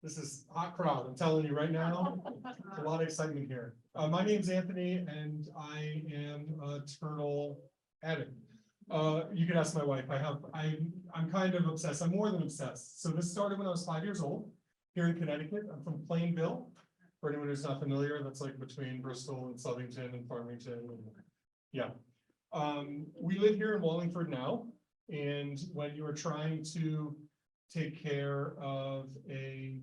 This is a hot crowd, I'm telling you right now, a lot of excitement here. My name's Anthony and I am a turtle addict. You can ask my wife. I'm kind of obsessed. I'm more than obsessed. So this started when I was 5 years old here in Connecticut. I'm from Plainville. For anyone who's not familiar, that's like between Bristol and Southington and Farmington. And yeah. We live here in Wallingford now. And when you are trying to take care of a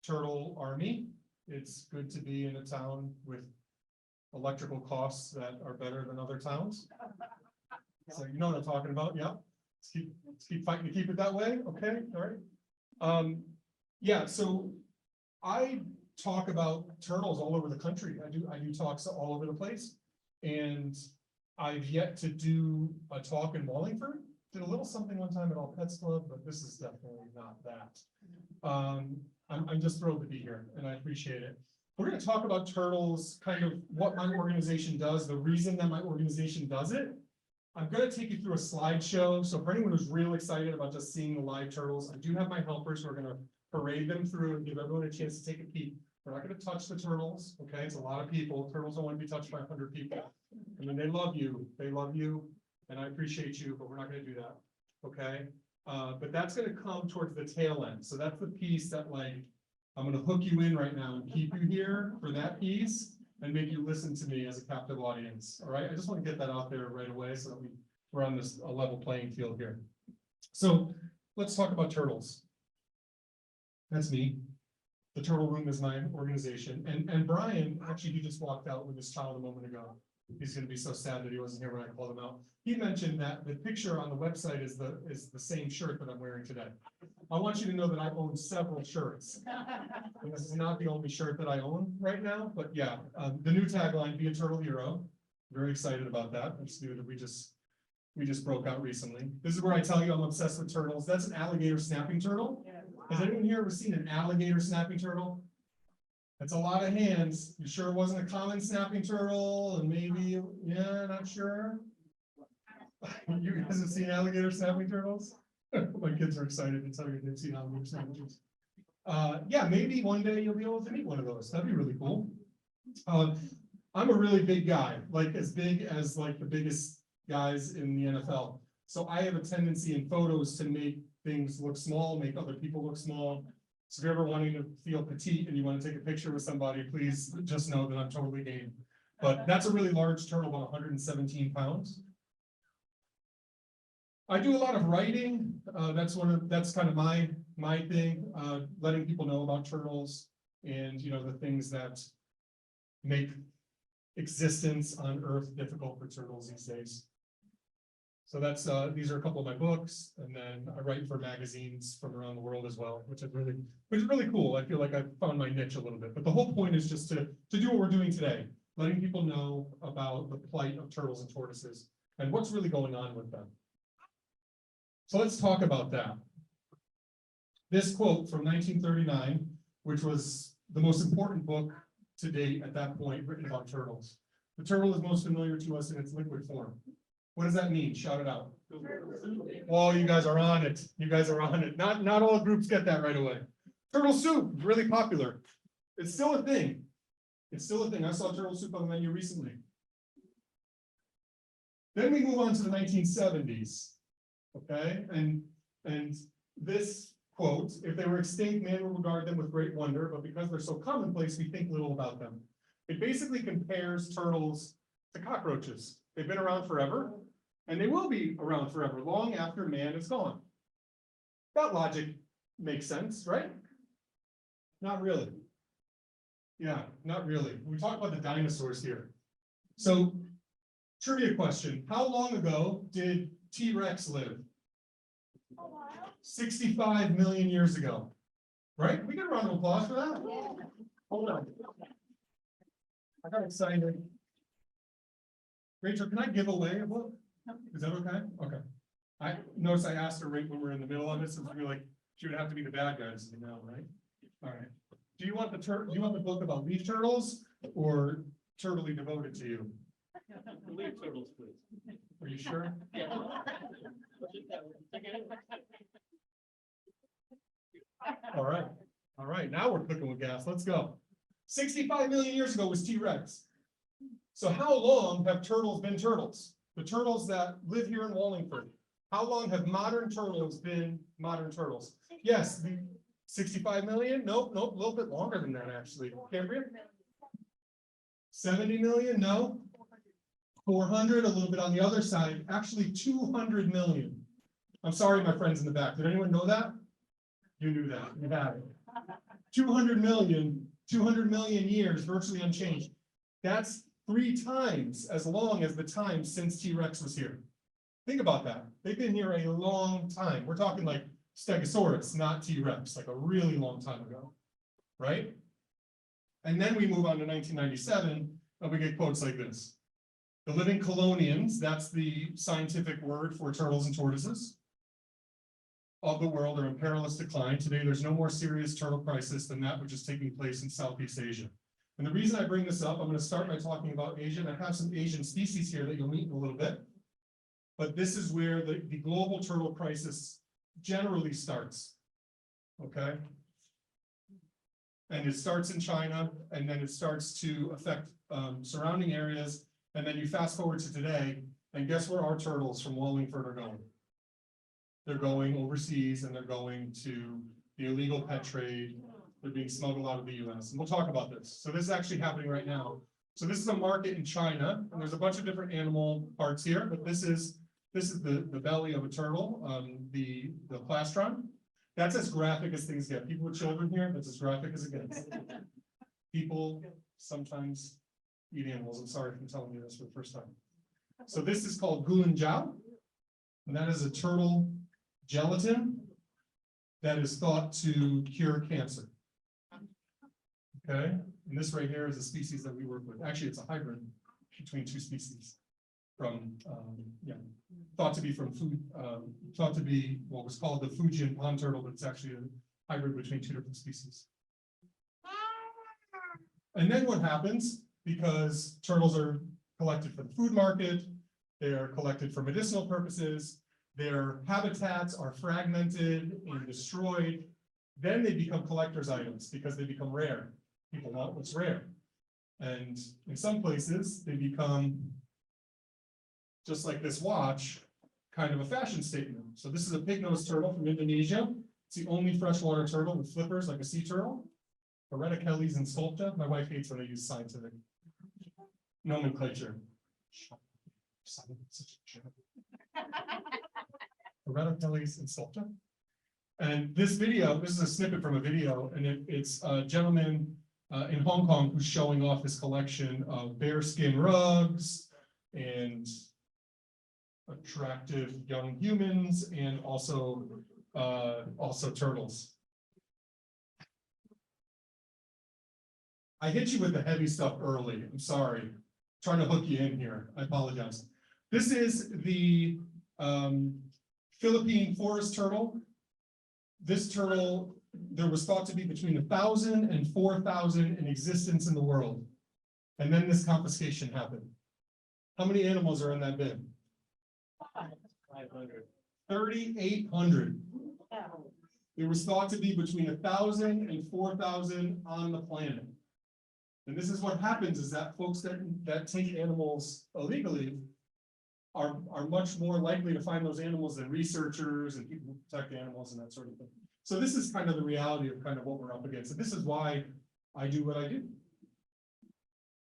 turtle army, it's good to be in a town with electrical costs that are better than other towns. So you know what I'm talking about, yeah. Let's keep fighting to keep it that way. Okay, all right. Yeah, so I talk about turtles all over the country. I do talks all over the place, and I've yet to do a talk in Wallingford. Did a little something one time at All Pets Club, but this is definitely not that. I'm just thrilled to be here, and I appreciate it. We're going to talk about turtles, kind of what my organization does, the reason that my organization does it. I'm going to take you through a slideshow. So for anyone who's real excited about just seeing the live turtles, I do have my helpers who are going to parade them through and give everyone a chance to take a peek. We're not going to touch the turtles. Okay, it's a lot of people. Turtles don't want to be touched by 100 people. I mean, they love you, and I appreciate you, but we're not going to do that. Okay, but that's going to come towards the tail end. So that's the piece that, like, I'm going to hook you in right now and keep you here for that piece and make you listen to me as a captive audience. All right, I just want to get that out there right away so that we're on this a level playing field here. So let's talk about turtles. That's me. The Turtle Room is my organization. And Brian, actually, he just walked out with his child a moment ago. He's going to be so sad that he wasn't here when I called him out. He mentioned that the picture on the website is the same shirt that I'm wearing today. I want you to know that I own several shirts. And this is not the only shirt that I own right now, but yeah, the new tagline, "Be a Turtle Hero." Very excited about that. It's new that we just broke out recently. This is where I tell you I'm obsessed with turtles. That's an alligator snapping turtle. Has anyone here ever seen an alligator snapping turtle? That's a lot of hands. You sure it wasn't a common snapping turtle? And maybe, yeah, not sure. You guys have seen alligator snapping turtles? My kids are excited to tell you they've seen alligator snapping turtles. Yeah, maybe one day you'll be able to meet one of those. That'd be really cool. I'm a really big guy, like as big as like the biggest guys in the NFL. So I have a tendency in photos to make things look small, make other people look small. So if you're ever wanting to feel petite and you want to take a picture with somebody, please just know that I'm totally game. But that's a really large turtle, about 117 pounds. I do a lot of writing. That's kind of my thing, letting people know about turtles and, you know, the things that make existence on Earth difficult for turtles these days. So that's these are a couple of my books, and then I write for magazines from around the world as well, which is really cool. I feel like I've found my niche a little bit. But the whole point is just to do what we're doing today, letting people know about the plight of turtles and tortoises and what's really going on with them. So let's talk about that. This quote from 1939, which was the most important book to date at that point written about turtles. The turtle is most familiar to us in its liquid form. What does that mean? Shout it out. Oh, you guys are on it. You guys are on it. Not all groups get that right away. Turtle soup, really popular. It's still a thing. It's still a thing. I saw turtle soup on the menu recently. Then we move on to the 1970s. Okay, and this quote, "If they were extinct, man would regard them with great wonder, but because they're so commonplace, we think little about them." It basically compares turtles to cockroaches. They've been around forever, and they will be around forever, long after man is gone. That logic makes sense, right? Not really. Yeah, not really. We talk about the dinosaurs here. So, trivia question. How long ago did T-Rex live? 65 million years ago. Right? We get a round of applause for that. Yeah. Hold on. I got excited. Rachel, can I give away a book? Is that okay? Okay. I noticed I asked her right when we were in the middle of it, so we were like, she would have to be the bad guys, you know, right? All right. Do you want the book about leaf turtles or turtly devoted to you? Leaf turtles, please. Are you sure? Yeah. All right. All right, now we're cooking with gas. Let's go. 65 million years ago was T-Rex. So how long have turtles been turtles? The turtles that live here in Wallingford. How long have modern turtles been modern turtles? Yes, 65 million? Nope, a little bit longer than that, actually. Cambria? 70 million? No. 400, a little bit on the other side. Actually, 200 million. I'm sorry, my friends in the back. Did anyone know that? You knew that. You had it. 200 million years, virtually unchanged. That's 3 times as long as the time since T-Rex was here. Think about that. They've been here a long time. We're talking like Stegosaurus, not T-Rex, like a really long time ago, right? And then we move on to 1997, and we get quotes like this. The living colonians, that's the scientific word for turtles and tortoises, of the world are in perilous decline. Today, there's no more serious turtle crisis than that which is taking place in Southeast Asia. And the reason I bring this up, I'm going to start by talking about Asia, and I have some Asian species here that you'll meet in a little bit. But this is where the global turtle crisis generally starts, okay? And it starts in China, and then it starts to affect surrounding areas, and then you fast forward to today, and guess where our turtles from Wallingford are going? They're going overseas, and they're going to the illegal pet trade. They're being smuggled out of the US, and we'll talk about this. So this is actually happening right now. So this is a market in China, and there's a bunch of different animal parts here, but this is the belly of a turtle, the plastron. That's as graphic as things get. People with children here, that's as graphic as it gets. People sometimes eat animals. I'm sorry for telling you this for the first time. So this is called gulanjiao, and that is a turtle gelatin that is thought to cure cancer. Okay, and this right here is a species that we work with. Actually, it's a hybrid between 2 species from, thought to be from food, thought to be what was called the Fujian pond turtle, but it's actually a hybrid between 2 different species. And then what happens, because turtles are collected for the food market, they are collected for medicinal purposes, their habitats are fragmented and destroyed, then they become collector's items because they become rare. People want what's rare. And in some places, they become, just like this watch, kind of a fashion statement. So this is a pig-nosed turtle from Indonesia. It's the only freshwater turtle with flippers like a sea turtle. Vertebrates and sculpta. My wife hates when I use scientific nomenclature. Vertebrates and sculpta. And this video, this is a snippet from a video, and it's a gentleman in Hong Kong who's showing off his collection of bearskin rugs and attractive young humans, and also turtles. I hit you with the heavy stuff early. I'm sorry. I'm trying to hook you in here. I apologize. This is the Philippine forest turtle. This turtle, there was thought to be between 1,000 and 4,000 in existence in the world. And then this confiscation happened. How many animals are in that bin? 500. 3,800. There was thought to be between 1,000 and 4,000 on the planet. And this is what happens, is that folks that take animals illegally are much more likely to find those animals than researchers and people who protect animals and that sort of thing. So this is kind of the reality of kind of what we're up against. And this is why I do what I do.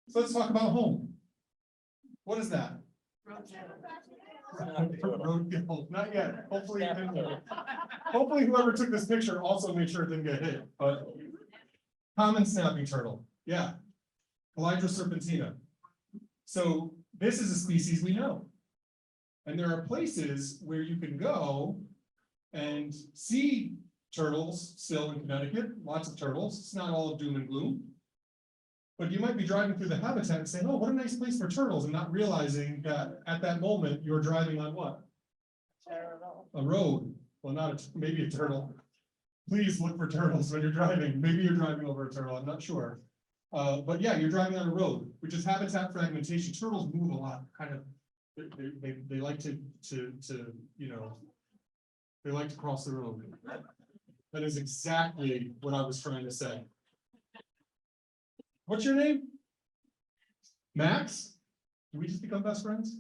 So let's talk about home. What is that? Roadkill. Not yet. Hopefully it didn't get hit. Hopefully whoever took this picture also made sure it didn't get hit. But common snapping turtle. Yeah. Calydra serpentina. So this is a species we know. And there are places where you can go and see turtles still in Connecticut, lots of turtles. It's not all doom and gloom. But you might be driving through the habitat and saying, oh, what a nice place for turtles, and not realizing that at that moment you're driving on what? Turtle. A road. Well, not maybe a turtle. Please look for turtles when you're driving. Maybe you're driving over a turtle, I'm not sure. But yeah, you're driving on a road, which is habitat fragmentation. Turtles move a lot, kind of. They like to you know, they like to cross the road. That is exactly what I was trying to say. What's your name? Max? Did we just become best friends?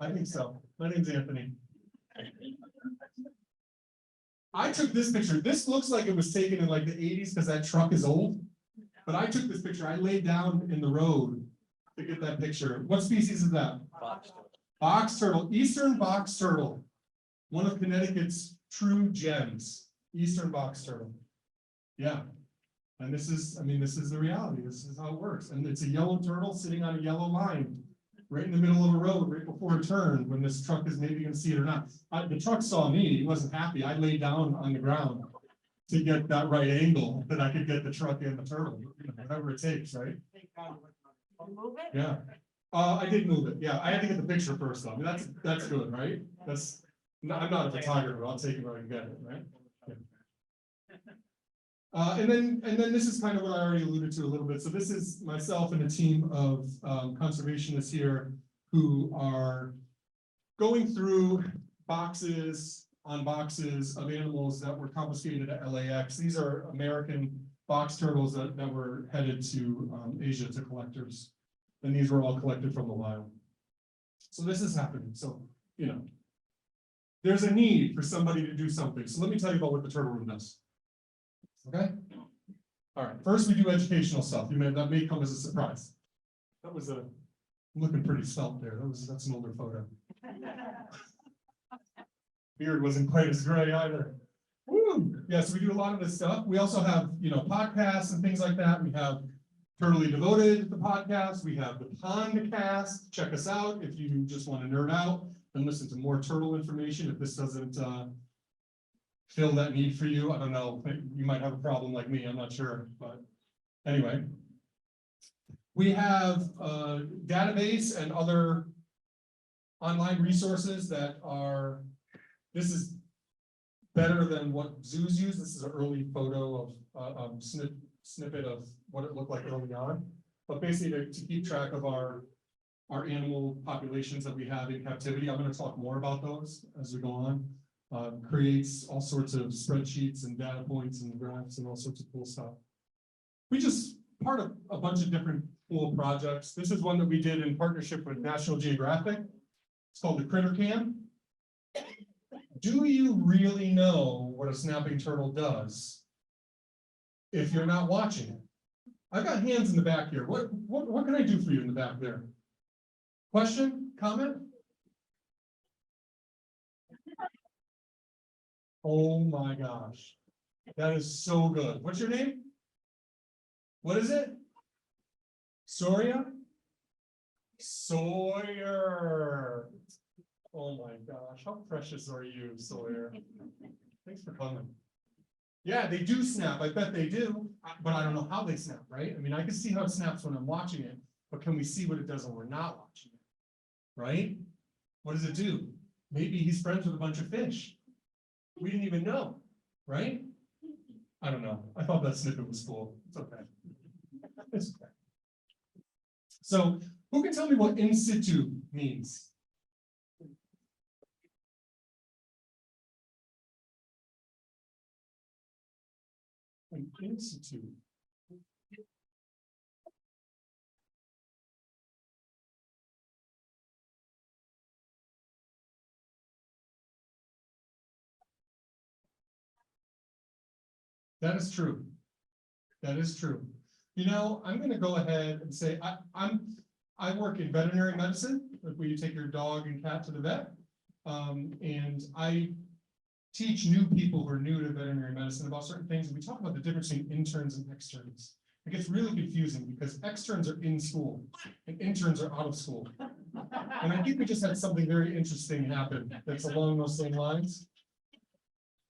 I think so. My name's Anthony. I took this picture. This looks like it was taken in like the 80s because that truck is old. But I took this picture. I laid down in the road to get that picture. What species is that? Box turtle. Eastern box turtle. One of Connecticut's true gems. Eastern box turtle. Yeah. And this is, I mean, this is the reality. This is how it works. And it's a yellow turtle sitting on a yellow line right in the middle of a road right before a turn when this truck is maybe going to see it or not. The truck saw me. He wasn't happy. I laid down on the ground to get that right angle that I could get the truck and the turtle, you know, whatever it takes, right? Move it? Yeah. I did move it. Yeah, I had to get the picture first though. I mean, that's good, right? That's, no, I'm not a photographer. I'll take it where I can get it, right? Yeah. And then this is kind of what I already alluded to a little bit. So this is myself and a team of conservationists here who are going through boxes on boxes of animals that were confiscated at LAX. These are American box turtles that were headed to Asia to collectors. And these were all collected from the wild. So this is happening. So, you know, there's a need for somebody to do something. So let me tell you about what the Turtle Room does. Okay. All right. First, we do educational stuff. That may come as a surprise. That was looking pretty svelte there. That's an older photo. Beard wasn't quite as gray either. Woo! Yeah, so we do a lot of this stuff. We also have, you know, podcasts and things like that. We have Turtly Devoted, the podcast. We have the Pondcast. Check us out if you just want to nerd out and listen to more turtle information. If this doesn't fill that need for you, I don't know. You might have a problem like me. I'm not sure, but anyway, we have a database and other online resources that are. This is better than what zoos use. This is an early photo of snippet of what it looked like early on. But basically to keep track of our animal populations that we have in captivity. I'm going to talk more about those as we go on. Creates all sorts of spreadsheets and data points and graphs and all sorts of cool stuff. We just part of a bunch of different cool projects. This is one that we did in partnership with National Geographic. It's called the Critter Cam. Do you really know what a snapping turtle does if you're not watching it? I've got hands in the back here. What can I do for you in the back there? Question? Comment? Oh my gosh. That is so good. What's your name? What is it? Soria? Sawyer. Oh my gosh, how precious are you, Sawyer? Thanks for coming. Yeah, they do snap. I bet they do, but I don't know how they snap, right? I mean, I can see how it snaps when I'm watching it, but can we see what it does when we're not watching it? Right? What does it do? Maybe he's friends with a bunch of fish. We didn't even know, right? I don't know. I thought that snippet was cool. It's okay. It's okay. So, who can tell me what in situ means? An institute. That is true. That is true. You know, I'm going to go ahead and say I work in veterinary medicine, like where you take your dog and cat to the vet, and I teach new people who are new to veterinary medicine about certain things. And we talk about the difference between interns and externs. It gets really confusing because externs are in school and interns are out of school. And I think we just had something very interesting happen that's along those same lines.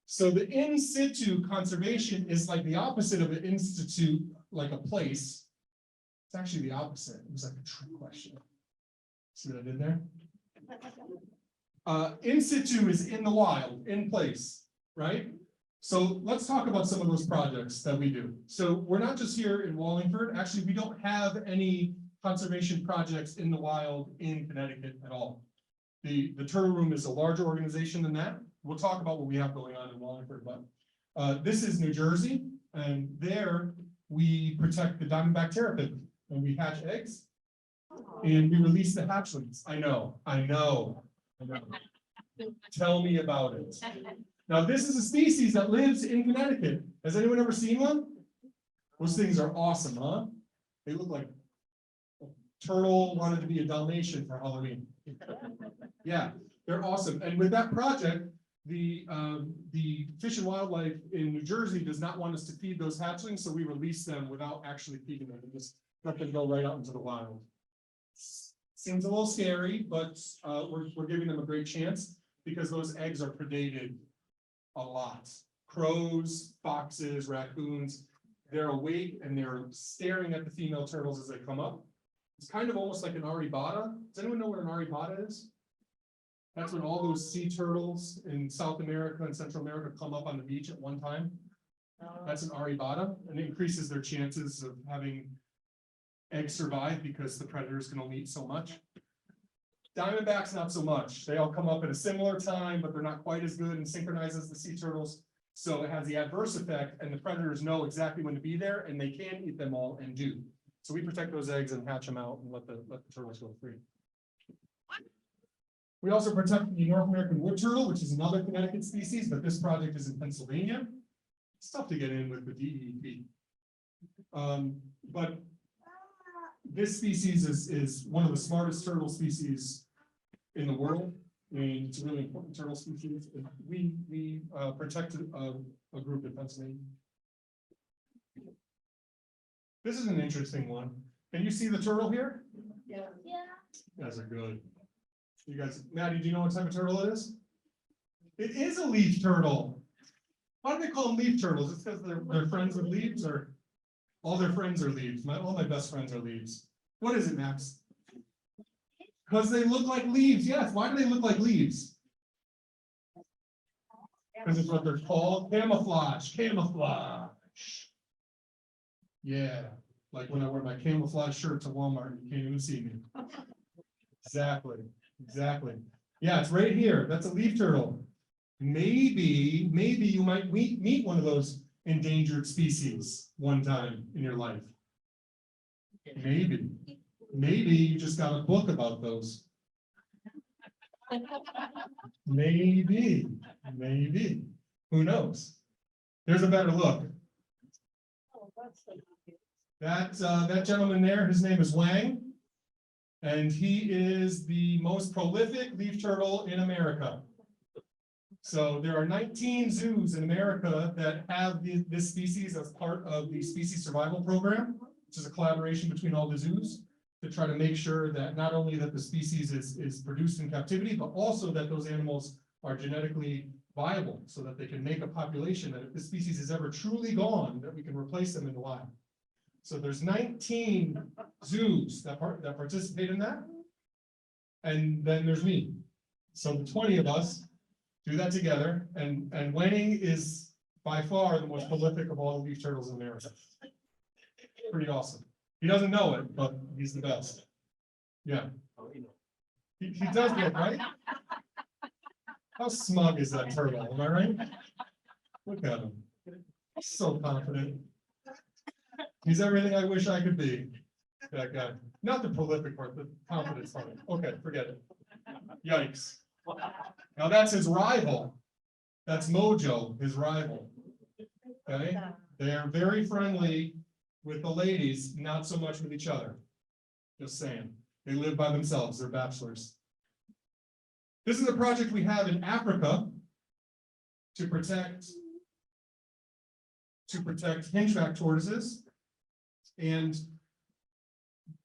So the in situ conservation is like the opposite of an institute, like a place. It's actually the opposite. It was like a trick question. See what I did there? In situ is in the wild, in place, right? So let's talk about some of those projects that we do. So we're not just here in Wallingford. Actually, we don't have any conservation projects in the wild in Connecticut at all. The Turtle Room is a larger organization than that. We'll talk about what we have going on in Wallingford, but This is New Jersey, and there we protect the diamondback terrapin, and we hatch eggs, and we release the hatchlings. I know. Tell me about it. Now, this is a species that lives in Connecticut. Has anyone ever seen one? Those things are awesome, huh? They look like a turtle wanted to be a Dalmatian for Halloween. Yeah, they're awesome. And with that project, the Fish and Wildlife in New Jersey does not want us to feed those hatchlings, so we release them without actually feeding them and just let them go right out into the wild. Seems a little scary, but we're giving them a great chance because those eggs are predated a lot. Crows, foxes, raccoons, they're awake and they're staring at the female turtles as they come up. It's kind of almost like an aribata. Does anyone know what an aribata is? That's when all those sea turtles in South America and Central America come up on the beach at one time. That's an aribata, and it increases their chances of having eggs survive because the predators can only eat so much. Diamondbacks, not so much. They all come up at a similar time, but they're not quite as good and synchronized as the sea turtles. So it has the adverse effect, and the predators know exactly when to be there, and they can eat them all and do. So we protect those eggs and hatch them out and let the turtles go free. We also protect the North American wood turtle, which is another Connecticut species, but this project is in Pennsylvania. It's tough to get in with the DEP. But this species is one of the smartest turtle species in the world, and it's a really important turtle species. We protected a group in Pennsylvania. This is an interesting one. Can you see the turtle here? Yeah. You guys are good. You guys, Maddie, do you know what type of turtle it is? It is a leaf turtle. Why do they call them leaf turtles? It's because they're friends with leaves, or all their friends are leaves. All my best friends are leaves. What is it, Max? Because they look like leaves. Yes. Why do they look like leaves? Because it's what they're called. Camouflage. Camouflage. Yeah. Like when I wear my camouflage shirt to Walmart, you can't even see me. Exactly. Exactly. Yeah, it's right here. That's a leaf turtle. Maybe you might meet one of those endangered species one time in your life. Maybe you just got a book about those. Maybe. Who knows? There's a better look. That gentleman there, his name is Wang. And he is the most prolific leaf turtle in America. So there are 19 zoos in America that have this species as part of the species survival program, which is a collaboration between all the zoos to try to make sure that not only that the species is produced in captivity, but also that those animals are genetically viable so that they can make a population that if the species is ever truly gone, that we can replace them in the wild. So there's 19 zoos that participate in that. And then there's me. So the 20 of us do that together. And Wang is by far the most prolific of all the leaf turtles in America. Pretty awesome. He doesn't know it, but he's the best. Yeah. He does look, right? How smug is that turtle? Am I right? Look at him. So confident. He's everything I wish I could be. That guy. Not the prolific part, the confidence part. Okay, forget it. Yikes. Now that's his rival. That's Mojo, his rival. Okay? They are very friendly with the ladies, not so much with each other. Just saying. They live by themselves, they're bachelors. This is a project we have in Africa to protect hinchback tortoises. And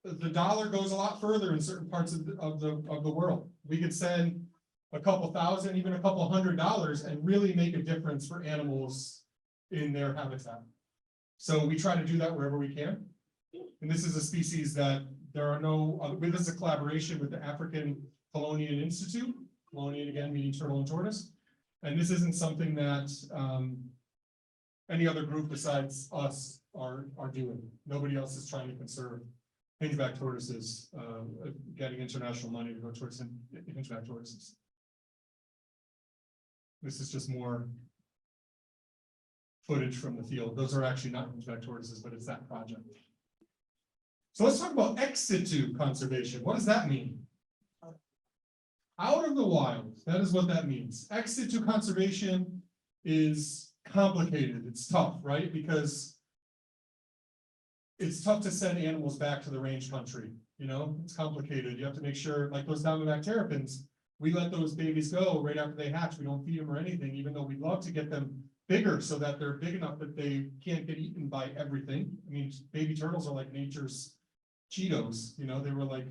the dollar goes a lot further in certain parts of the world. We could send a couple thousand, even a couple $100 and really make a difference for animals in their habitat. So we try to do that wherever we can. And this is a species that there are no, this is a collaboration with the African Pierlioni Institute, Pierlioni again meaning turtle and tortoise. And this isn't something that any other group besides us are doing. Nobody else is trying to conserve hinchback tortoises, getting international money to go towards hinchback tortoises. This is just more footage from the field. Those are actually not ridgeback tortoises, but it's that project. So let's talk about ex situ conservation. What does that mean? Out of the wild, that is what that means. Ex situ conservation is complicated. It's tough, right? Because it's tough to send animals back to the range country. You know, it's complicated. You have to make sure, like those diamondback terrapins, we let those babies go right after they hatch. We don't feed them or anything, even though we'd love to get them bigger so that they're big enough that they can't get eaten by everything. I mean, baby turtles are like nature's Cheetos, you know, they were like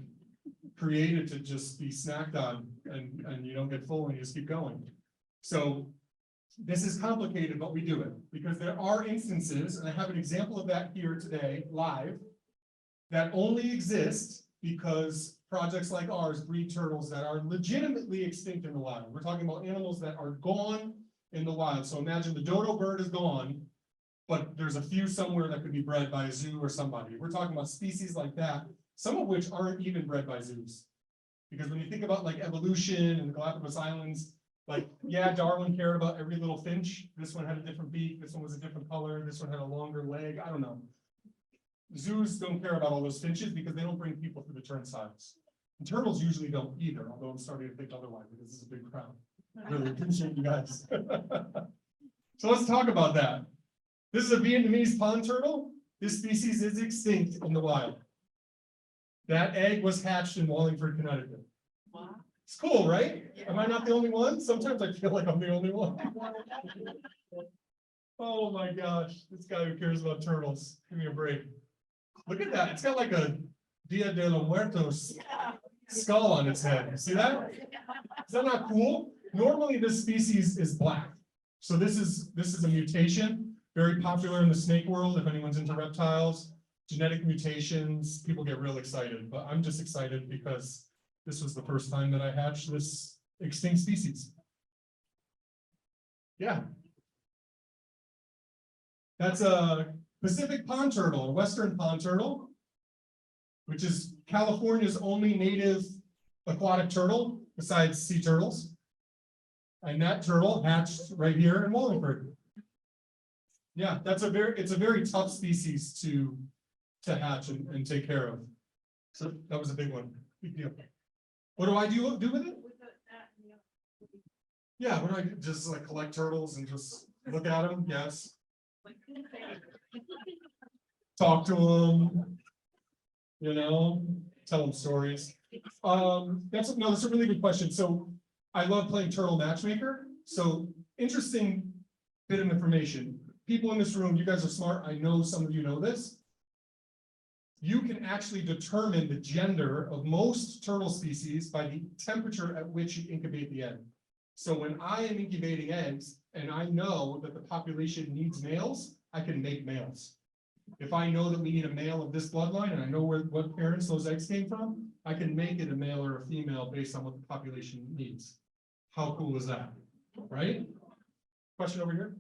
created to just be snacked on and you don't get full and you just keep going. So this is complicated, but we do it because there are instances, and I have an example of that here today, live, that only exist because projects like ours breed turtles that are legitimately extinct in the wild. We're talking about animals that are gone in the wild. So imagine the dodo bird is gone, but there's a few somewhere that could be bred by a zoo or somebody. We're talking about species like that, some of which aren't even bred by zoos. Because when you think about like evolution and the Galapagos Islands, like, yeah, Darwin cared about every little finch. This one had a different beak, this one was a different color, this one had a longer leg, I don't know. Zoos don't care about all those finches because they don't bring people through the turnstiles. And turtles usually don't either, although I'm starting to think otherwise because this is a big crowd. Really appreciate you guys. So let's talk about that. This is a Vietnamese pond turtle. This species is extinct in the wild. That egg was hatched in Wallingford, Connecticut. Wow. It's cool, right? Am I not the only one? Sometimes I feel like I'm the only one. Oh my gosh, this guy who cares about turtles. Give me a break. Look at that. It's got like a Dia de los Muertos skull on its head. See that? Is that not cool? Normally this species is black. So this is a mutation, very popular in the snake world. If anyone's into reptiles, genetic mutations, people get real excited, but I'm just excited because this was the first time that I hatched this extinct species. Yeah. That's a Pacific pond turtle, a western pond turtle, which is California's only native aquatic turtle besides sea turtles. And that turtle hatched right here in Wallingford. Yeah, it's a very tough species to hatch and take care of. So that was a big one. Big deal. What do I do with it? Yeah, what do I do? Just like collect turtles and just look at them? Yes. Talk to them. You know, tell them stories. That's a really good question. So I love playing Turtle Matchmaker. So interesting bit of information. People in this room, you guys are smart. I know some of you know this. You can actually determine the gender of most turtle species by the temperature at which you incubate the egg. So when I am incubating eggs and I know that the population needs males, I can make males. If I know that we need a male of this bloodline and I know what parents those eggs came from, I can make it a male or a female based on what the population needs. How cool is that? Right? Question over here.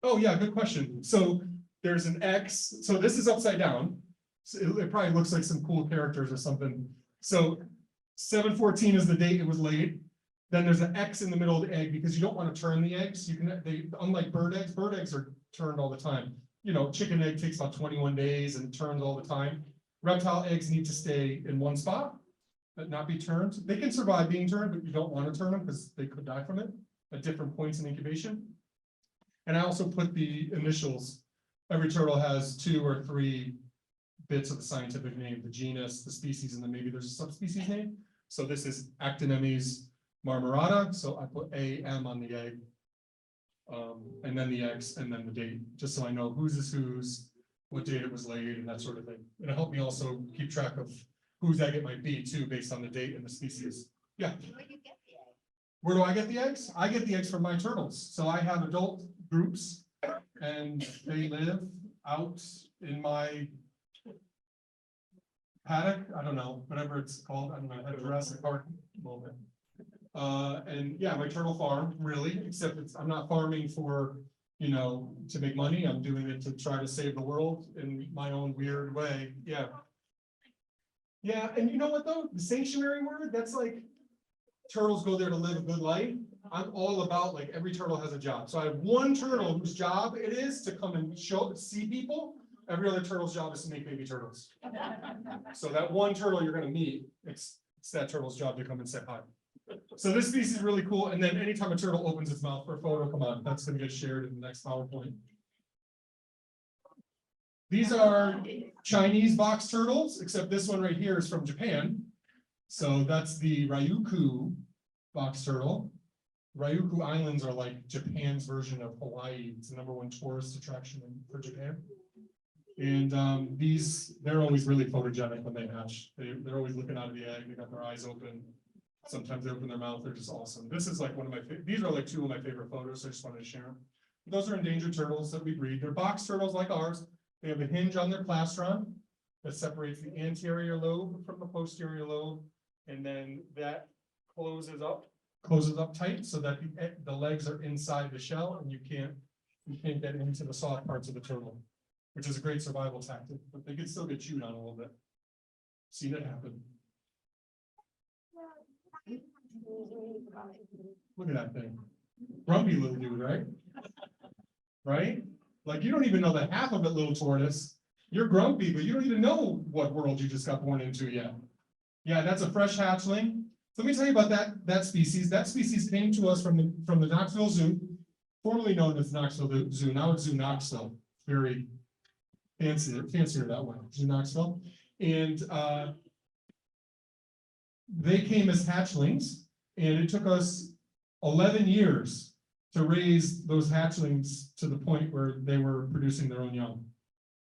Oh yeah, good question. So there's an X. So this is upside down. So it probably looks like some cool characters or something. So 7/14 is the date it was laid. Then there's an X in the middle of the egg because you don't want to turn the eggs. Unlike bird eggs are turned all the time. You know, chicken egg takes about 21 days and turns all the time. Reptile eggs need to stay in one spot, but not be turned. They can survive being turned, but you don't want to turn them because they could die from it at different points in incubation. And I also put the initials. Every turtle has 2 or 3 bits of the scientific name, the genus, the species, and then maybe there's a subspecies name. So this is Actinemes marmorata. So I put AM on the egg, and then the X, and then the date, just so I know whose is whose, what date it was laid, and that sort of thing. It'll help me also keep track of whose egg it might be too, based on the date and the species. Yeah. Where do you get the egg? Where do I get the eggs? I get the eggs from my turtles. So I have adult groups and they live out in my paddock. I don't know, whatever it's called. I don't know, a Jurassic Park moment. And yeah, my turtle farm, really, except I'm not farming for, you know, to make money. I'm doing it to try to save the world in my own weird way. Yeah. Yeah, and you know what though? The sanctuary word, that's like turtles go there to live a good life. I'm all about like every turtle has a job. So I have one turtle whose job it is to come and see people. Every other turtle's job is to make baby turtles. So that one turtle you're gonna meet, it's that turtle's job to come and say hi. So this species is really cool. And then anytime a turtle opens its mouth for a photo, come on, that's gonna get shared in the next PowerPoint. These are Chinese box turtles, except this one right here is from Japan. So that's the Ryukyu box turtle. Ryukyu Islands are like Japan's version of Hawaii. It's the #1 tourist attraction for Japan. And they're always really photogenic when they hatch. They're always looking out of the egg. They got their eyes open. Sometimes they open their mouth. They're just awesome. This is like one of my these are like 2 of my favorite photos. So I just wanted to share them. Those are endangered turtles that we breed. They're box turtles like ours. They have a hinge on their plastron that separates the anterior lobe from the posterior lobe, and then that closes up tight so that the legs are inside the shell, and you can't get into the soft parts of the turtle, which is a great survival tactic. But they can still get chewed on a little bit. Seen it happen. Look at that thing. Grumpy little dude, right? Right? Like you don't even know the half of it, little tortoise. You're grumpy, but you don't even know what world you just got born into yet. Yeah, that's a fresh hatchling. So let me tell you about that species. That species came to us from the Knoxville Zoo, formerly known as Knoxville Zoo. Now it's Zoo Knoxville. Very fancier that way, Zoo Knoxville. And they came as hatchlings, and it took us 11 years to raise those hatchlings to the point where they were producing their own young.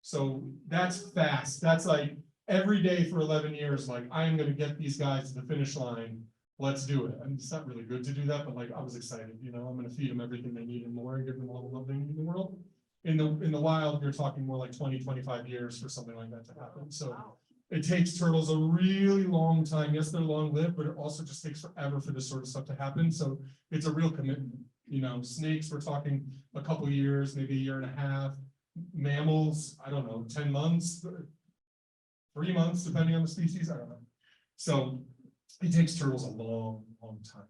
So that's fast. That's like every day for 11 years, like I am going to get these guys to the finish line. Let's do it. And it's not really good to do that, but like I was excited, you know, I'm going to feed them everything they need and more and give them all the love they need in the world. In the wild, you're talking more like 20, 25 years for something like that to happen. So it takes turtles a really long time. Yes, they're long lived, but it also just takes forever for this sort of stuff to happen. So it's a real commitment. You know, snakes, we're talking a couple of years, maybe a year and a half. Mammals, I don't know, 10 months, 3 months, depending on the species, I don't know. So it takes turtles a long, long time.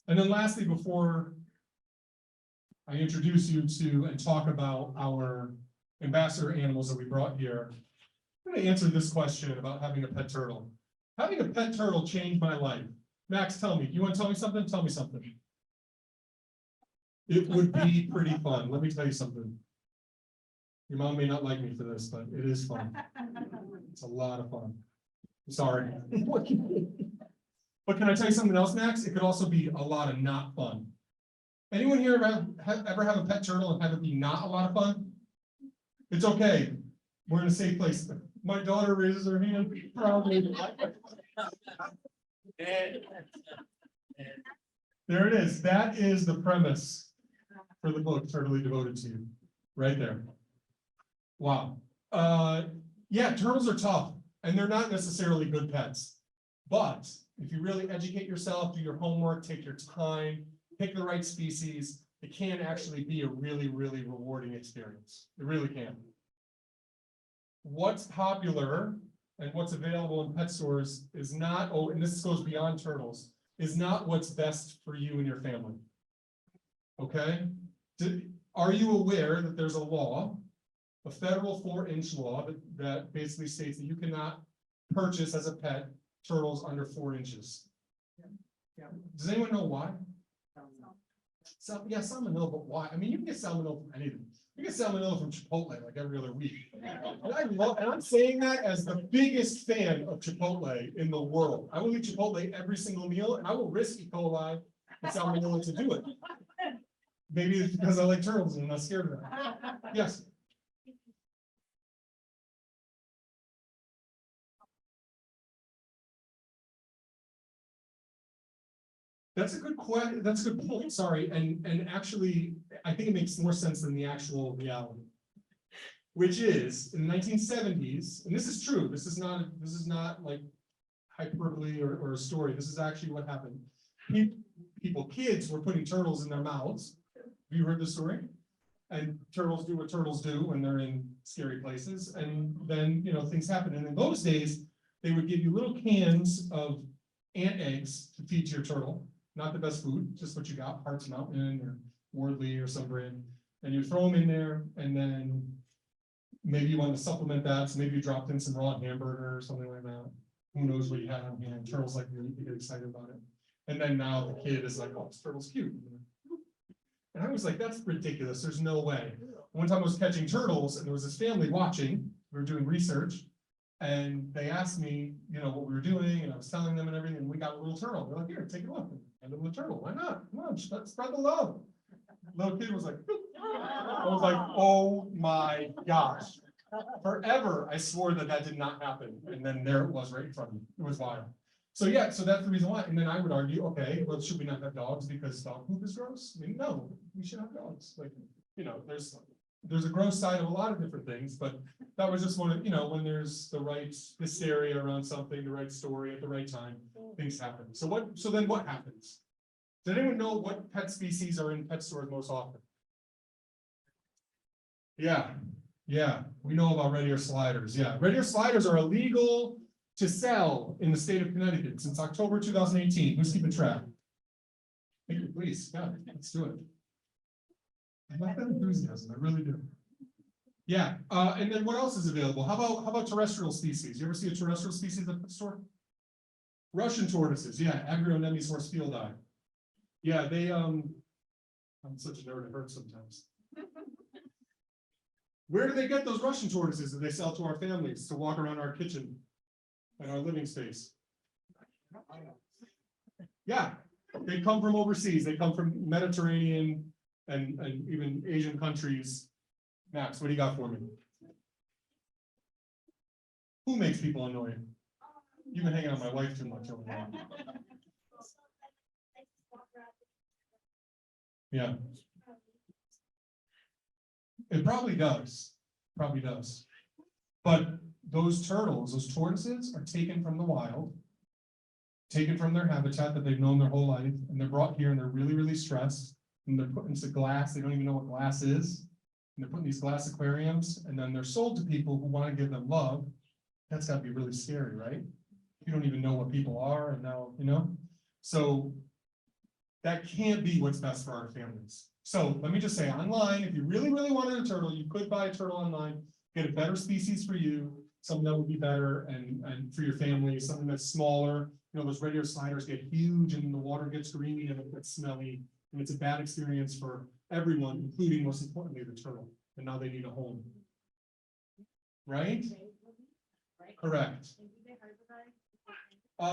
And then lastly, before I introduce you to and talk about our ambassador animals that we brought here, I'm going to answer this question about having a pet turtle. Having a pet turtle changed my life. Max, tell me. You want to tell me something? Tell me something. It would be pretty fun. Let me tell you something. Your mom may not like me for this, but it is fun. It's a lot of fun. Sorry. But can I tell you something else, Max? It could also be a lot of not fun. Anyone here ever have a pet turtle and have it be not a lot of fun? It's okay. We're in a safe place. My daughter raises her hand proudly. There it is. That is the premise for the book, Turtly Devoted to You, right there. Wow. Yeah, turtles are tough, and they're not necessarily good pets. But if you really educate yourself, do your homework, take your time, pick the right species, it can actually be a really, really rewarding experience. It really can. What's popular and what's available in pet stores is not, oh, and this goes beyond turtles, is not what's best for you and your family. Okay? Are you aware that there's a law, a federal 4-inch law that basically states that you cannot purchase as a pet turtles under 4 inches? Yeah. Does anyone know why? Yeah, salmonella, but why? I mean, you can get salmonella from anything. You get salmonella from Chipotle like every other week. And I'm saying that as the biggest fan of Chipotle in the world. I will eat Chipotle every single meal, and I will risk E. coli and salmonella to do it. Maybe it's because I like turtles and I'm not scared of them. Yes. That's a good question. That's a good point. Sorry, and actually, I think it makes more sense than the actual reality, which is in the 1970s, and this is true. This is not like hyperbole or a story. This is actually what happened. Kids were putting turtles in their mouths. Have you heard the story? And turtles do what turtles do when they're in scary places, and then things happen. And in those days, they would give you little cans of and eggs to feed to your turtle. Not the best food, just what you got, Hearts Mountain or Wardley or some brand. And you throw them in there, and then maybe you want to supplement that, so maybe you dropped in some raw hamburger or something like that. Who knows what you had on hand? Turtles like to get excited about it. And then now the kid is like, oh, this turtle's cute. And I was like, that's ridiculous. There's no way. One time I was catching turtles, and there was this family watching. We were doing research, and they asked me, you know, what we were doing, and I was telling them and everything, and we got a little turtle. They're like, here, take a look. And a little turtle. Why not? Come on, let's spread the love. Little kid was like, I was like, oh my gosh. Forever, I swore that did not happen. And then there it was right in front of me. It was wild. So yeah, so that's the reason why. And then I would argue, okay, well, should we not have dogs because dog poop is gross? I mean, no, we should have dogs. Like, you know, there's a gross side of a lot of different things, but that was just one of, you know, when there's the right hysteria around something, the right story at the right time, things happen. So then what happens? Does anyone know what pet species are in pet stores most often? Yeah, we know about red ear sliders. Yeah, red ear sliders are illegal to sell in the state of Connecticut since October 2018. Who's keeping track? Thank you, please. Yeah, let's do it. I like that enthusiasm. I really do. Yeah, and then what else is available? How about terrestrial species? You ever see a terrestrial species at the store? Russian tortoises. Yeah, Agrionemes horsefieldi. Yeah, they I'm such a nerd. It hurts sometimes. Where do they get those Russian tortoises that they sell to our families to walk around our kitchen and our living space? Yeah, they come from overseas. They come from Mediterranean and even Asian countries. Max, what do you got for me? Who makes people annoying? You've been hanging out with my wife too much over there. Yeah. It probably does. Probably does. But those turtles, those tortoises are taken from the wild, taken from their habitat that they've known their whole life, and they're brought here and they're really, really stressed. And they're put into glass. They don't even know what glass is. And they're put in these glass aquariums, and then they're sold to people who want to give them love. That's got to be really scary, right? You don't even know what people are, and now, you know? So that can't be what's best for our families. So let me just say, online, if you really, really wanted a turtle, you could buy a turtle online, get a better species for you, something that would be better and for your family, something that's smaller. You know, those red ear sliders get huge and the water gets green and it gets smelly. And it's a bad experience for everyone, including, most importantly, the turtle. And now they need a home. Right? Correct.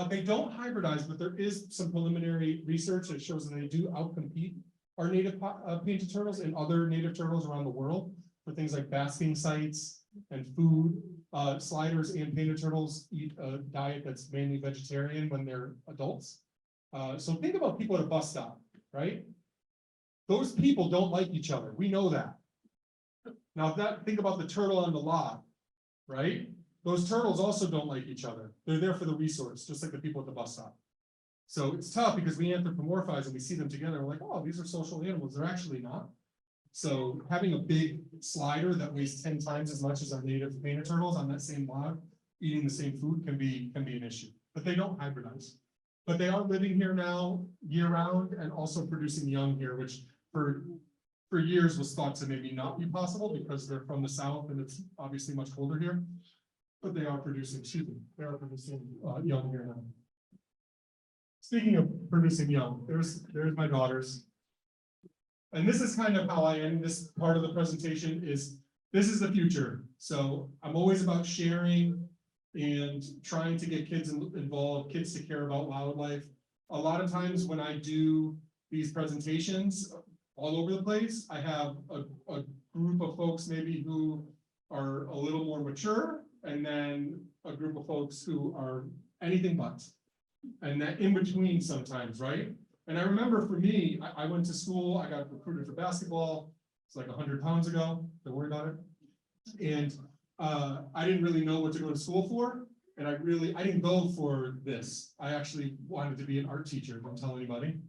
They don't hybridize, but there is some preliminary research that shows that they do outcompete our native painted turtles and other native turtles around the world for things like basking sites and food. Sliders and painted turtles eat a diet that's mainly vegetarian when they're adults. So think about people at a bus stop, right? Those people don't like each other. We know that. Now, think about the turtle on the lot, right? Those turtles also don't like each other. They're there for the resource, just like the people at the bus stop. So it's tough because we anthropomorphize and we see them together. We're like, oh, these are social animals. They're actually not. So having a big slider that weighs 10 times as much as our native painted turtles on that same log, eating the same food can be an issue. But they don't hybridize. But they are living here now year round and also producing young here, which for years was thought to maybe not be possible because they're from the south and it's obviously much colder here. But they are producing, young here now. Speaking of producing young, there's my daughters. And this is kind of how I end this part of the presentation is, this is the future. So I'm always about sharing and trying to get kids involved, kids to care about wildlife. A lot of times when I do these presentations all over the place, I have a group of folks maybe who are a little more mature, and then a group of folks who are anything but. And that in between sometimes, right? And I remember for me, I went to school, I got recruited for basketball. It's like 100 pounds ago, don't worry about it. And I didn't really know what to go to school for. And I didn't go for this. I actually wanted to be an art teacher, don't tell anybody.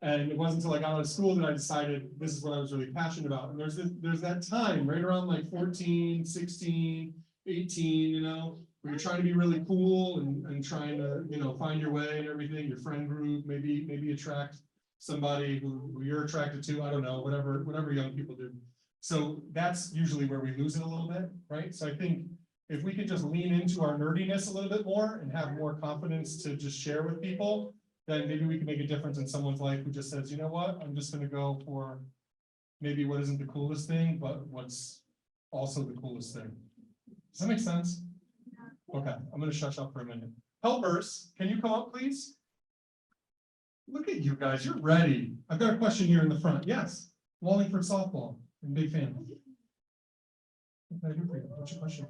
And it wasn't until I got out of school that I decided this is what I was really passionate about. And there's that time right around like 14, 16, 18, you know, where you're trying to be really cool and trying to, you know, find your way and everything, your friend group, maybe attract somebody who you're attracted to, I don't know, whatever young people do. So that's usually where we lose it a little bit, right? So I think if we could just lean into our nerdiness a little bit more and have more confidence to just share with people, then maybe we can make a difference in someone's life who just says, you know what, I'm just gonna go for maybe what isn't the coolest thing, but what's also the coolest thing. Does that make sense? Okay, I'm gonna shush up for a minute. Helpers, can you come up, please? Look at you guys, you're ready. I've got a question here in the front. Yes, Wallingford softball, I'm a big fan. What can I do for you? What's your question?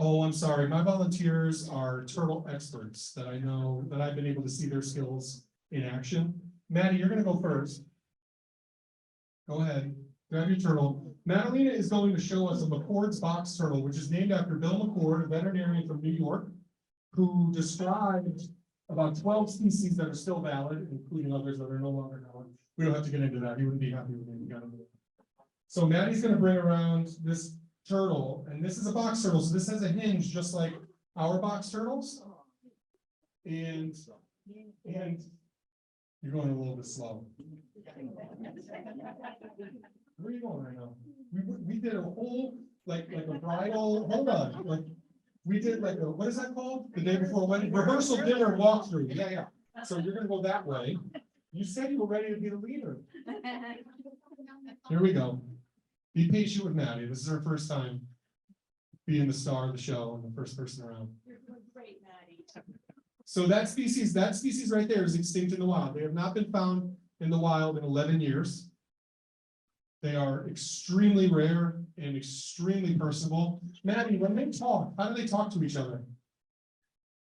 Oh, I'm sorry. My volunteers are turtle experts that I know, that I've been able to see their skills in action. Maddie, you're gonna go first. Go ahead, grab your turtle. Madalena is going to show us a McCord's box turtle, which is named after Bill McCord, a veterinarian from New York, who described about 12 species that are still valid, including others that are no longer valid. We don't have to get into that. He wouldn't be happy with me. So Maddie's going to bring around this turtle, and this is a box turtle. So this has a hinge just like our box turtles. And you're going a little bit slow. Where are you going right now? We did a whole like a bridal. Hold on, like we did like a, what is that called? The day before wedding rehearsal dinner walkthrough. Yeah. So you're gonna go that way. You said you were ready to be the leader. Here we go. Be patient with Maddie. This is her first time being the star of the show and the first person around. You're doing great, Maddie. So that species right there is extinct in the wild. They have not been found in the wild in 11 years. They are extremely rare and extremely personable. Maddie, when they talk, how do they talk to each other?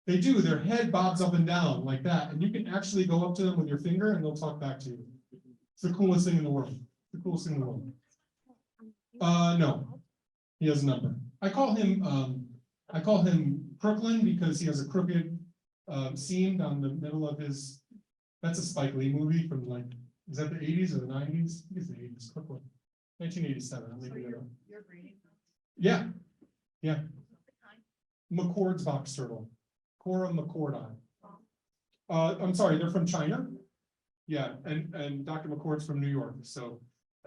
They do. Their head bobs up and down like that. And you can actually go up to them with your finger and they'll talk back to you. It's the coolest thing in the world. The coolest thing in the world. No, he has a number. I call him Crooklyn because he has a crooked seam down the middle of his. That's a Spike Lee movie from like, is that the 80s or the 90s? I think it's the 80s. Crooklyn, 1987. So you're breeding. Yeah. McCord's box turtle, Cora McCordi. I'm sorry, they're from China. Yeah, and Dr. McCord's from New York. So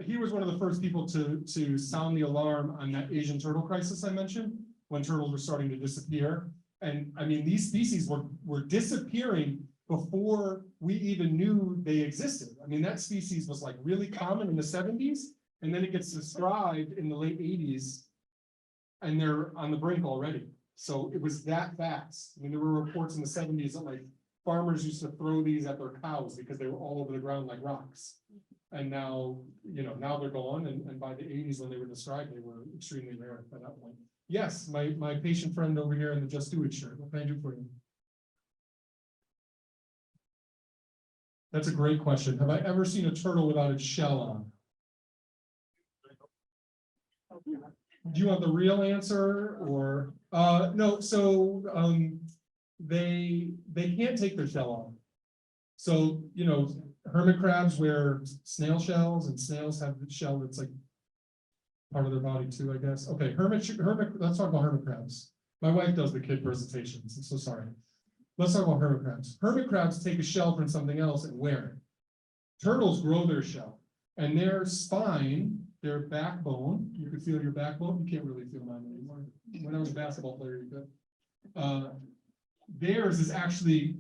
he was one of the first people to sound the alarm on that Asian turtle crisis I mentioned, when turtles were starting to disappear. And I mean, these species were disappearing before we even knew they existed. I mean, that species was like really common in the 70s, and then it gets described in the late 80s, and they're on the brink already. So it was that fast. I mean, there were reports in the 70s that like farmers used to throw these at their cows because they were all over the ground like rocks. And now, now they're gone. And by the 80s, when they were described, they were extremely rare at that point. Yes, my patient friend over here in the Just Do It shirt. What can I do for you? That's a great question. Have I ever seen a turtle without its shell on? Do you want the real answer or no? So they can't take their shell off. So hermit crabs wear snail shells, and snails have the shell that's like part of their body too, I guess. Okay, hermit. Let's talk about hermit crabs. My wife does the kid presentations. I'm so sorry. Let's talk about hermit crabs. Hermit crabs take a shell from something else and wear it. Turtles grow their shell, and their spine, their backbone. You can feel your backbone. You can't really feel mine anymore. When I was a basketball player, you could. Theirs is actually,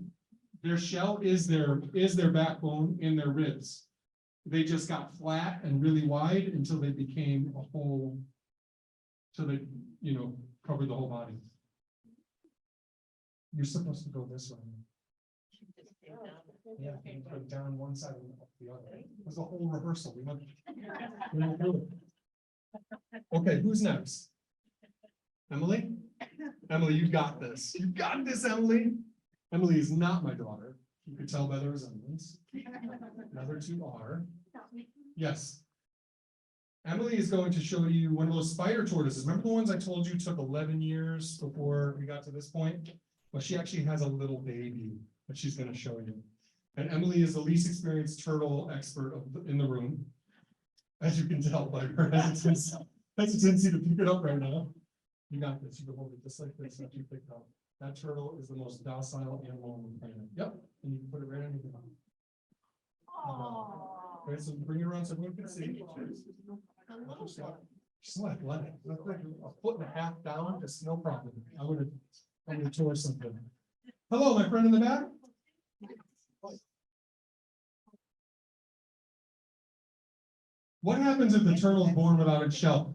their shell is their backbone in their ribs. They just got flat and really wide until they became a whole, so they, covered the whole body. You're supposed to go this way. Yeah, you put down one side and up the other. It was a whole rehearsal. We went through it. Okay, who's next? Emily? Emily, you got this. You got this, Emily. Emily is not my daughter. You could tell by the resemblance. The other two are. Yes. Emily is going to show you one of those spider tortoises. Remember the ones I told you took 11 years before we got to this point? Well, she actually has a little baby that she's going to show you. And Emily is the least experienced turtle expert in the room, as you can tell by her hesitancy to pick it up right now. You got this, you can hold it just like this, that you picked up. That turtle is the most docile animal on the planet. Yep, and you can put it right on your mouth. Aww. Okay, so bring it around so everyone can see. A little one. She's not athletic, like a foot and a half down, just no problem. I'm gonna tour something. Hello, my friend in the back. What happens if the turtle is born without its shell?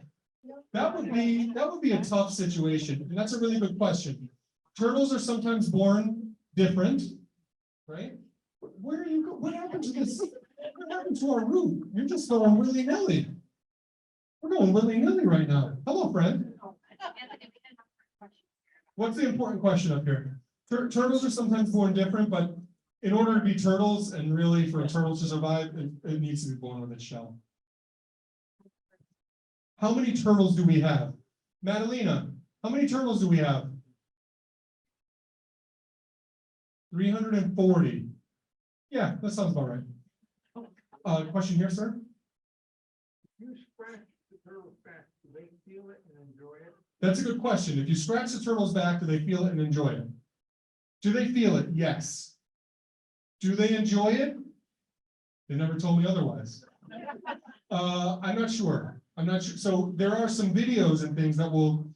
That would be a tough situation, and that's a really good question. Turtles are sometimes born different, right? Where are you go? What happened to this? What happened to our route? You're just going willy-nilly. We're going willy-nilly right now. Hello, friend. What's the important question up here? Turtles are sometimes born different, but in order to be turtles and really for turtles to survive, it needs to be born with its shell. How many turtles do we have? Madalena, how many turtles do we have? 340. Yeah, that sounds about right. Question here, sir? You scratch the turtle's back, do they feel it and enjoy it? That's a good question. If you scratch the turtle's back, do they feel it and enjoy it? Do they feel it? Yes. Do they enjoy it? They never told me otherwise. I'm not sure. I'm not sure. So there are some videos and things that would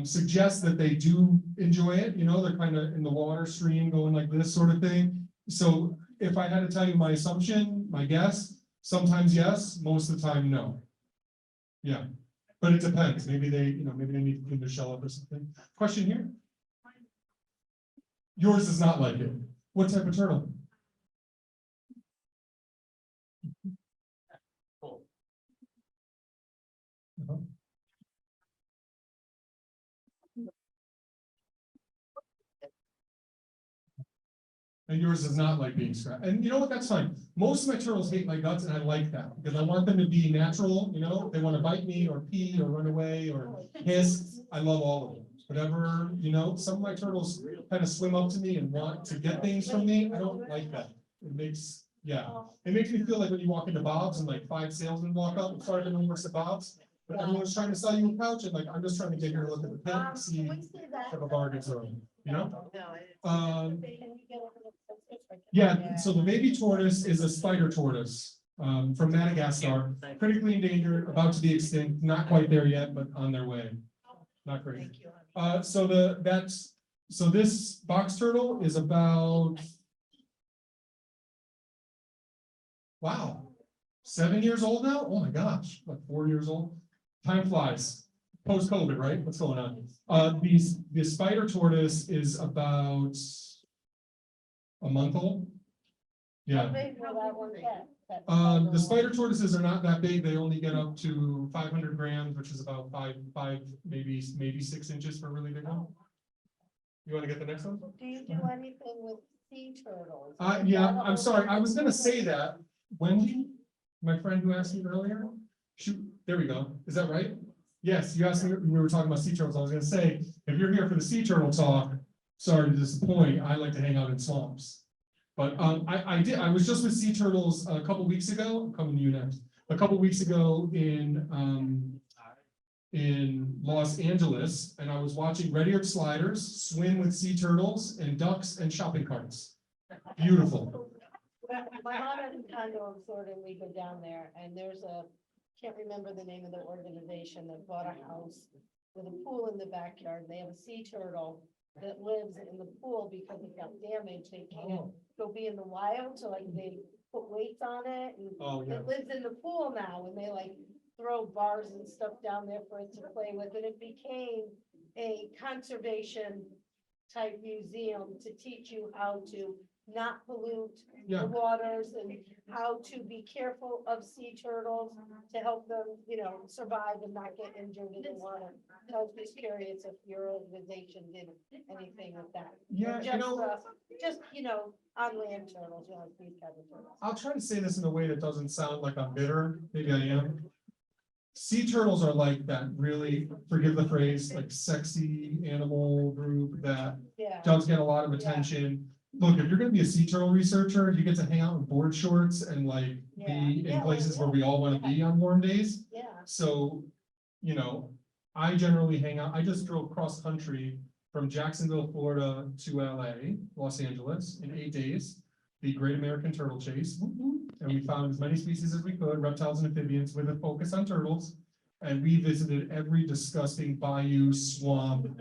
suggest that they do enjoy it. You know, they're kind of in the water stream going like this sort of thing. So if I had to tell you my assumption, my guess, sometimes yes, most of the time no. Yeah, but it depends. Maybe they need to clean their shell up or something. Question here. Yours is not like it. What type of turtle? Uh-huh. And yours is not like being scratched. And you know what? That's fine. Most of my turtles hate my guts, and I like that because I want them to be natural. You know, they want to bite me or pee or run away or hiss. I love all of them. Whatever, you know, some of my turtles kind of swim up to me and want to get things from me. I don't like that. It makes me feel like when you walk into Bob's and like 5 salesmen walk up and start to work at Bob's. But everyone's trying to sell you a couch, and like I'm just trying to get here to look at the pit and see if a bargain's on, you know? Yeah, so the baby tortoise is a spider tortoise from Madagascar, critically endangered, about to be extinct, not quite there yet, but on their way. Not great. So this box turtle is about, wow, 7 years old now? Oh my gosh, like 4 years old. Time flies. Post-COVID, right? What's going on? The spider tortoise is about a month old. Yeah. The spider tortoises are not that big. They only get up to 500 grams, which is about five, maybe 6 inches for a really big one. You want to get the next one? Do you do anything with sea turtles? Yeah, I'm sorry. I was going to say that. Wendy, my friend who asked me earlier, shoot, there we go. Is that right? Yes, you asked me, we were talking about sea turtles. I was going to say, if you're here for the sea turtle talk, sorry to disappoint, I like to hang out in swamps. But I was just with sea turtles a couple weeks ago. I'm coming to you next. A couple weeks ago in Los Angeles, and I was watching red-eared sliders swim with sea turtles and ducks and shopping carts. Beautiful. My mom has a condo in Florida, and we go down there, and there's can't remember the name of the organization that bought a house with a pool in the backyard. They have a sea turtle that lives in the pool because it got damaged. They can't go be in the wild, so like they put weights on it, and it lives in the pool now, and they like throw bars and stuff down there for it to play with, and it became a conservation type museum to teach you how to not pollute the waters and how to be careful of sea turtles to help them, you know, survive and not get injured in the water. So I was just curious if your organization did anything with that. Yeah, Just on land turtles, these kind of turtles. I'll try to say this in a way that doesn't sound like I'm bitter. Maybe I am. Sea turtles are like that really, forgive the phrase, like sexy animal group that does get a lot of attention. Look, if you're going to be a sea turtle researcher, you get to hang out in board shorts and like be in places where we all want to be on warm days. Yeah. So, I generally hang out, I just drove cross country from Jacksonville, Florida to LA, Los Angeles in 8 days. The Great American Turtle Chase. Whoop, whoop. And we found as many species as we could, reptiles and amphibians, with a focus on turtles. And we visited every disgusting bayou, swamp,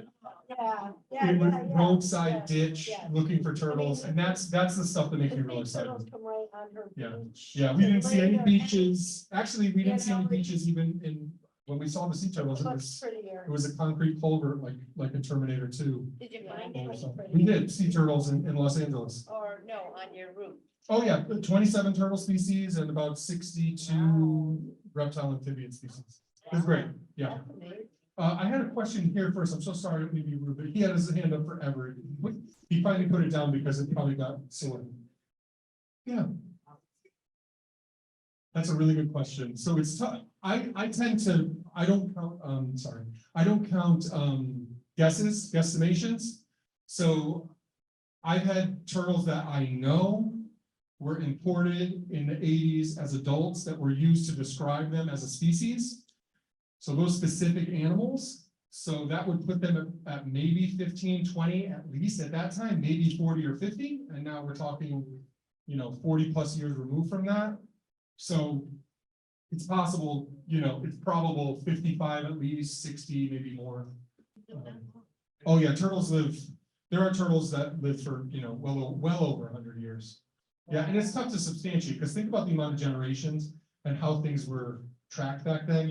roadside ditch, yeah. looking for turtles. And that's the stuff that makes me really excited. Turtles come right on her Yeah. beach. Yeah, we didn't see any Later, beaches. Actually, we didn't see any know, beaches even in, when we saw the sea turtles, It it looks prettier. was a concrete culvert like in Terminator 2. Did you Yeah, find it any, looks pretty. We did see turtles in Los Angeles. or no, on your route? Oh, yeah, 27 turtle species and about 62 reptile amphibian species. It was great, yeah. That's amazing. I had a question here first. I'm so sorry, it may be rude, but he had his hand up forever. He finally put it down because it probably got sore. Yeah. That's a really good question. So it's tough. I tend to, I don't count, I don't count guesstimations. So I've had turtles that I know were imported in the 80s as adults that were used to describe them as a species. So those specific animals, so that would put them at maybe 15, 20, at least at that time, maybe 40 or 50. And now we're talking, 40 plus years removed from that. So it's possible, it's probable 55 at least, 60, maybe more. Oh yeah, there are turtles that live for, well over 100 years. Yeah, and it's tough to substantiate because think about the amount of generations and how things were tracked back then.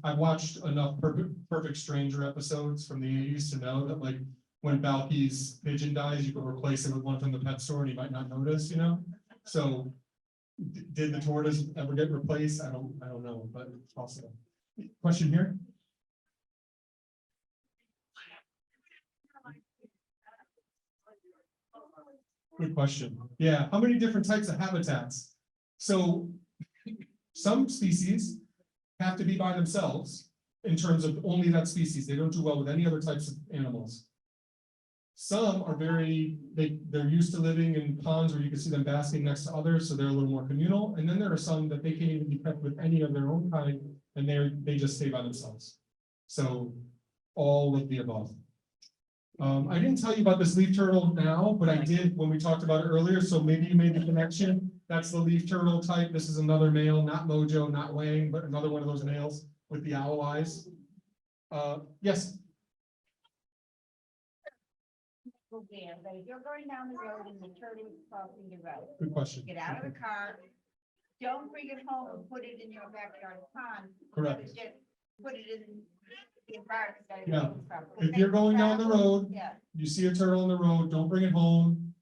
I've watched enough Perfect Stranger episodes from the 80s to know that like when Balky's pigeon dies, you can replace it with one from the pet store and you might not notice, So did the tortoise ever get replaced? I don't know, but it's possible. Question here? Good question. Yeah, how many different types of habitats? So some species have to be by themselves in terms of only that species. They don't do well with any other types of animals. Some are they're used to living in ponds where you can see them basking next to others, so they're a little more communal. And then there are some that they can't even be kept with any of their own kind, and they just stay by themselves. So all of the above. I didn't tell you about this leaf turtle now, but I did when we talked about it earlier, so maybe you made the connection. That's the leaf turtle type. This is another male, not Mojo, not Wang, but another one of those males with the owl eyes. Yes. Okay, but if you're going down the road and the turtle is crossing the road, Good question. get out of the car. Don't bring it home and put it in your backyard pond. Correct. Just put it in the environment that it Yeah. comes from. If you're going down the road, Yeah. you see a turtle on the road, don't bring it home.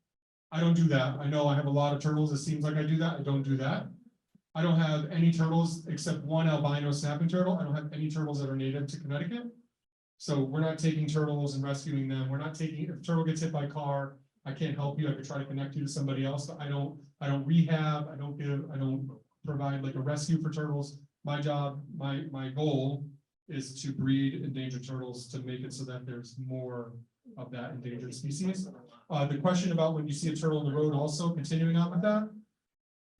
I don't do that. I know I have a lot of turtles. It seems like I do that. I don't do that. I don't have any turtles except one albino snapping turtle. I don't have any turtles that are native to Connecticut. So we're not taking turtles and rescuing them. We're not taking, if a turtle gets hit by a car, I can't help you. I could try to connect you to somebody else, but I don't rehab. I don't provide like a rescue for turtles. My job, my goal is to breed endangered turtles to make it so that there's more of that endangered species. The question about when you see a turtle on the road also, continuing on with that,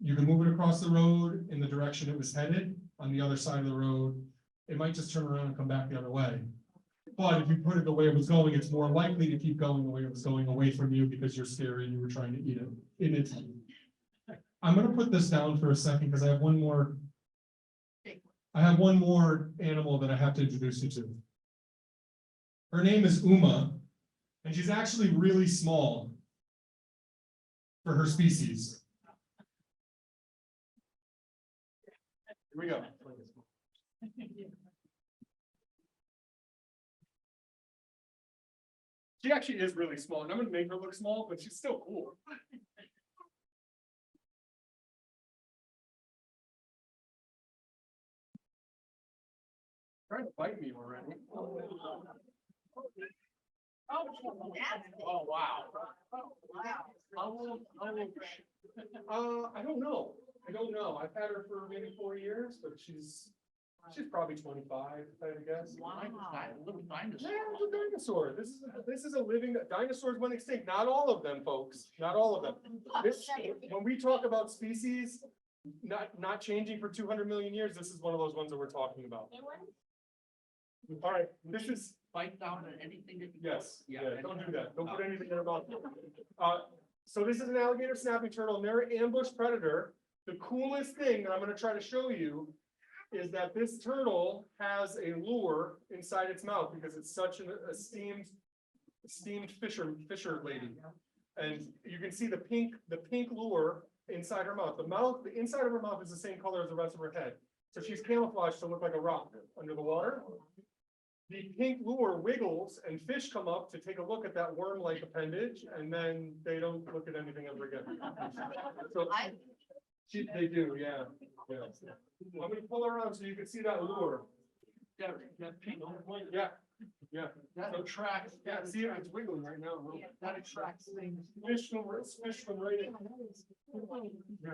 you can move it across the road in the direction it was headed on the other side of the road. It might just turn around and come back the other way. But if you put it the way it was going, it's more likely to keep going the way it was going away from you because you're scary and you were trying to eat it. I'm going to put this down for a second because I have one more animal that I have to introduce you to. Her name is Uma, and she's actually really small for her species. Here we go. She actually is really small, and I'm gonna make her look small, but she's still cool. Trying to bite me already. Oh wow. I don't know. I've had her for maybe 4 years, but she's probably 25, if I had to guess. Wow. Little dinosaur. Yeah, it's a dinosaur. This is a living, dinosaurs went extinct. Not all of them, folks. Not all of them. When we talk about species not changing for 200 million years, this is one of those ones that we're talking about. All right, this is, Bite down on anything that you. yes, Yeah, yeah, don't do that. Don't put anything in their mouth. So this is an alligator snapping turtle, and they're an ambush predator. The coolest thing that I'm gonna try to show you is that this turtle has a lure inside its mouth because it's such an esteemed fisher lady. And you can see the pink lure inside her mouth. The inside of her mouth is the same color as the rest of her head. So she's camouflaged to look like a rock under the water. The pink lure wiggles and fish come up to take a look at that worm-like appendage, and then they don't look at anything ever again. So they do, yeah. I'm gonna pull her around so you can see that lure. That pink, Yeah, yeah. that attracts. Yeah, see it, it's wiggling right now. That attracts things. Fish from right in. Yeah.